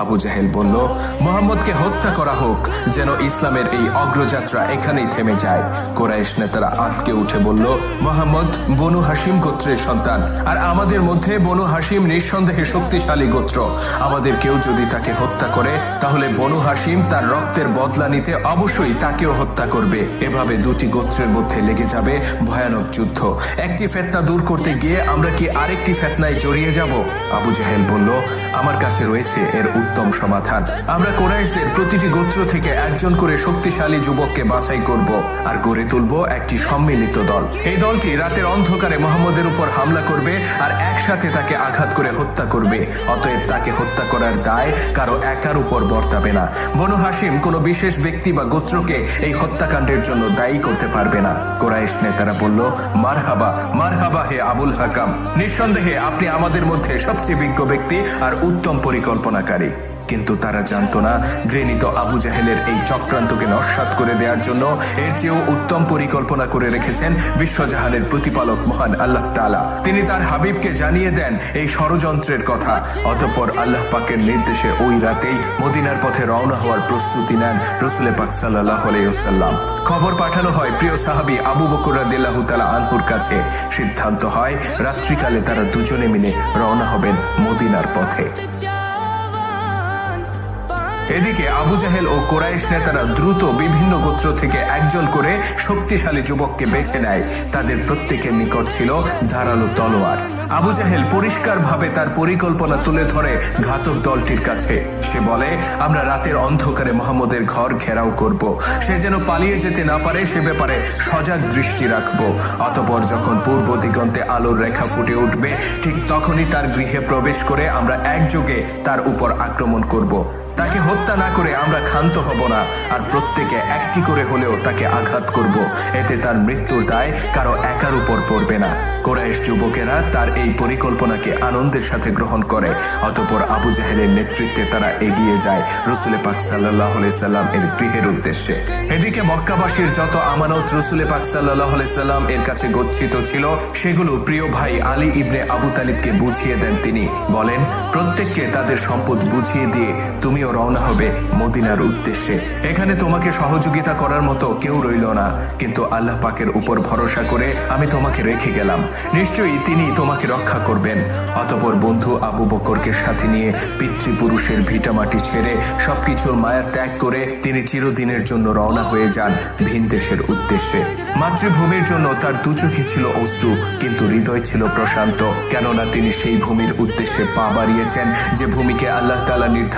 আবু জাহেল বলল, মুহাম্মদকে হত্যা করা হোক, যেন ইসলামের এই অগ্রযাত্রা এখানেই থেমে যায়। কুরাইশ নেতারা আঁতকে উঠে বলল, মুহাম্মদ বনু হাশিম গোত্রের সন্তান, আর আমাদের মধ্যে বনু হাশিম নিঃসন্দেহে শক্তিশালী গোত্র। আমাদের কেউ যদি তাকে হত্যা করে, তাহলে বনু হাশিম তার রক্তের বদলা নিতে অবশ্যই তাকেও হত্যা করবে। এভাবে দুটি গোত্রের মধ্যে লেগে যাবে ভয়ানক যুদ্ধ। একটি ফিতনা দূর করতে গিয়ে আমরা কি আরেকটি ফিতনায় জড়িয়ে যাব? আবু জাহেল বলল, আমার কাছে রয়েছে এর উত্তম সমাধান। আমরা কুরাইশদের প্রতিটি গোত্র থেকে একজন করে শক্তিশালী যুবককে বাছাই করব আর গড়ে তুলব একটি সম্মিলিত দল। এই দলটি রাতের অন্ধকারে মুহাম্মদের উপর হামলা করবে আর একসাথে তাকে আঘাত করে হত্যা করবে। অতএব তাকে হত্যা করার দায় কারো একার উপর বর্তাবে না। বনু হাশিম কোনো বিশেষ ব্যক্তি বা গোত্রকে এই হত্যাকাণ্ডের জন্য দায়ী করতে পারবে না। কুরাইশ নেতারা বলল, মারহাবা মারহাবা হে আবুল হাকাম, নিঃসন্দেহে আপনি আমাদের মধ্যে সবচেয়ে বিজ্ঞ ব্যক্তি আর উত্তম পরিকল্পনাকারী। কিন্তু তারা জানতো না, ঘৃণিত আবু জাহেলের এই চক্রান্তকে নস্যাৎ করে দেওয়ার জন্য এর চেয়েও উত্তম পরিকল্পনা করে রেখেছেন বিশ্বজাহানের প্রতিপালক মহান আল্লাহ তাআলা। তিনি তার হাবিবকে জানিয়ে দেন এই ষড়যন্ত্রের কথা। অতঃপর আল্লাহ পাকের নির্দেশে ওই রাতেই মদিনার পথে রওনা হওয়ার প্রস্তুতি নেন রাসূল পাক সাল্লাল্লাহু আলাইহি ওয়াসাল্লাম। খবর পাঠানো হয় প্রিয় সাহাবী আবু বকর রাদিয়াল্লাহু তাআলা আনহুর কাছে। সিদ্ধান্ত হয় রাত্রিকালে তারা দুজনে মিলে রওনা হবেন মদিনার পথে। এদিকে আবু জাহেল ও কুরাইশ নেতারা দ্রুত বিভিন্ন গোত্র থেকে একজন করে শক্তিশালী যুবককে বেছে নেয়। তাদের প্রত্যেকের নিকট ছিল ধারালো তলোয়ার। আবু জাহেল পরিষ্কারভাবে তার পরিকল্পনা তুলে ধরে ঘাতক দলটির কাছে। সে বলে, আমরা রাতের অন্ধকারে মুহাম্মদের ঘর ঘেরাও করব। সে যেন পালিয়ে যেতে না পারে সে ব্যাপারে সজাগ দৃষ্টি রাখব। অতঃপর যখন পূর্ব দিগন্তে আলোর রেখা ফুটে উঠবে, ঠিক তখনই তার গৃহে প্রবেশ করে আমরা একযোগে তার উপর আক্রমণ করব। তাকে হত্যা না করে আমরা ক্ষান্ত হব না, আর প্রত্যেকে একটি করে হলেও তাকে আঘাত করব। এতে তার মৃত্যুর দায় কারো একার উপর পড়বে না। কুরাইশ যুবকেরা তার এই পরিকল্পনাকে আনন্দের সাথে গ্রহণ করে। অতঃপর আবু জাহেলের নেতৃত্বে তারা এগিয়ে যায় রাসূল পাক সাল্লাল্লাহু আলাইহি সাল্লাম এর গৃহের উদ্দেশ্যে। এদিকে মক্কাবাসীর যত আমানত রাসূল পাক সাল্লাল্লাহু আলাইহি সাল্লাম এর কাছে গচ্ছিত ছিল, সেগুলো প্রিয় ভাই আলী ইবনে আবু তালিবকে বুঝিয়ে দেন। তিনি বলেন, প্রত্যেককে তাদের সম্পদ বুঝিয়ে দিয়ে তুমিও রওনা হবে মদিনার উদ্দেশ্যে। এখানে তোমাকে সহযোগিতা করার মতো কেউ রইল না, কিন্তু আল্লাহ পাকের উপর ভরসা করে আমি তোমাকে রেখে গেলাম। নিশ্চয়ই তিনি তোমাকে রক্ষা করবেন। অতঃপর বন্ধু আবু বকরকে সাথে নিয়ে পিতৃপুরুষের ভিটামাটি ছেড়ে সবকিছুর মায়া ত্যাগ করে তিনি চিরদিনের জন্য রওনা হয়ে যান ভিন দেশের উদ্দেশ্যে। মাতৃভূমির জন্য তার দু চোখে ছিল অশ্রু, কিন্তু হৃদয় ছিল প্রশান্ত, কেননা তিনি সেই ভূমির উদ্দেশ্যে পা বাড়িয়েছেন যে ভূমিকে আল্লাহ তাআলা নির্ধারণ